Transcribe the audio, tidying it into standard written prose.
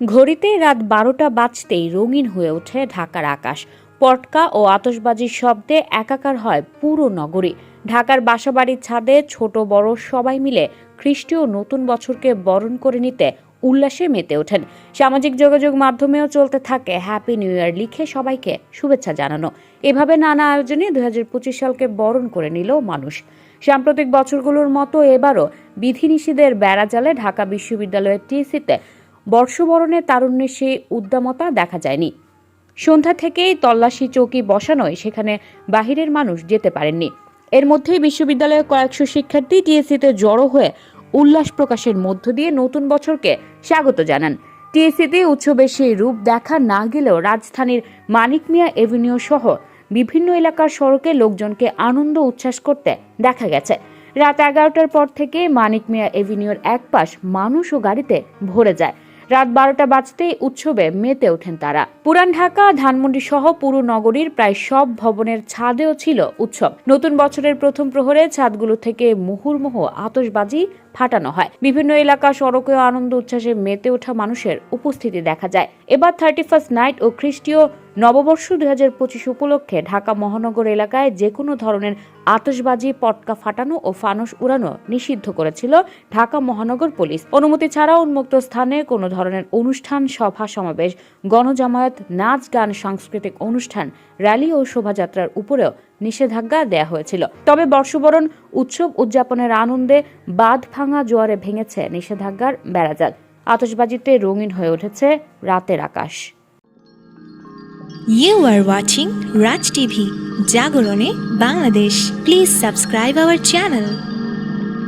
ঘড়িতে রাত ১২টা বাজতেই রঙিন হয়ে ওঠে ঢাকার আকাশ। পটকা ও আতশবাজির শব্দে একাকার হয় পুরো নগরী। ঢাকার বাসাবাড়ির ছাদে ছোট বড় সবাই মিলে খ্রিস্টীয় নতুন বছরকে বরণ করে নিতে উল্লাসে মেতে ওঠেন। সামাজিক যোগাযোগ মাধ্যমেও চলতে থাকে হ্যাপি নিউ ইয়ার লিখে সবাইকে শুভেচ্ছা জানানো। এভাবে নানা আয়োজনে ২০২৫ সালকে বরণ করে নিল মানুষ। সাম্প্রতিক বছরগুলোর মতো এবারও বিধিনিষেধের বেড়াজালে ঢাকা বিশ্ববিদ্যালয়ের টিএসসিতে বর্ষবরণের তারুণ্যের সেই উদ্দামতা দেখা যায়নি। সন্ধ্যা থেকেই তল্লাশি চৌকি বসানোয় সেখানে বাহিরের মানুষ যেতে পারেননি। এর মধ্যেই বিশ্ববিদ্যালয়ের কয়েকশো শিক্ষার্থী টিএসসিতে জড়ো হয়ে উল্লাস প্রকাশের মধ্য দিয়ে নতুন বছরকে স্বাগত জানান। টিএসসিতে উৎসবের সেই রূপ দেখা না গেলেও রাজধানীর মানিক মিয়া এভিনিউ সহ বিভিন্ন এলাকার সড়কে লোকজনকে আনন্দ উচ্ছ্বাস করতে দেখা গেছে। রাত ১১টার পর থেকে মানিক মিয়া এভিনিউর এক পাশ মানুষ ও গাড়িতে ভরে যায়। রাত ১২টা বাজতেই উৎসবে মেতে ওঠেন তারা। পুরান ঢাকা, ধানমন্ডি সহ পুরো নগরীর প্রায় সব ভবনের ছাদেও ছিল উৎসব। নতুন বছরের প্রথম প্রহরে ছাদগুলো থেকে মুহুর্মুহু আতশবাজি ফাটানো হয়। বিভিন্ন এলাকা সড়কেও আনন্দ উচ্ছ্বাসে মেতে ওঠা মানুষের উপস্থিতি দেখা যায়। এবার 31st নাইট ও খ্রিস্টীয় নববর্ষ ২০২৫ উপলক্ষে ঢাকা মহানগর এলাকায় যে কোনো ধরনের আতশবাজি, পটকা ফাটানো ও ফানুস উড়ানো নিষিদ্ধ করেছিল ঢাকা মহানগর পুলিশ। অনুমতি ছাড়া উন্মুক্ত স্থানে কোনো ধরনের অনুষ্ঠান, সভা সমাবেশ, গণজামায়াত, নাচ গান, সাংস্কৃতিক অনুষ্ঠান, র্যালি ও শোভাযাত্রার উপরেও নিষেধাজ্ঞা দেয়া হয়েছিল। তবে বর্ষবরণ উৎসব উদযাপনের আনন্দে বাঁধ ভাঙা জোয়ারে ভেঙেছে নিষেধাজ্ঞার বেড়াজাল। আতশবাজিতে রঙিন হয়ে উঠেছে রাতের আকাশ। You are watching Raj TV, Jagorone, Bangladesh. Please subscribe our channel.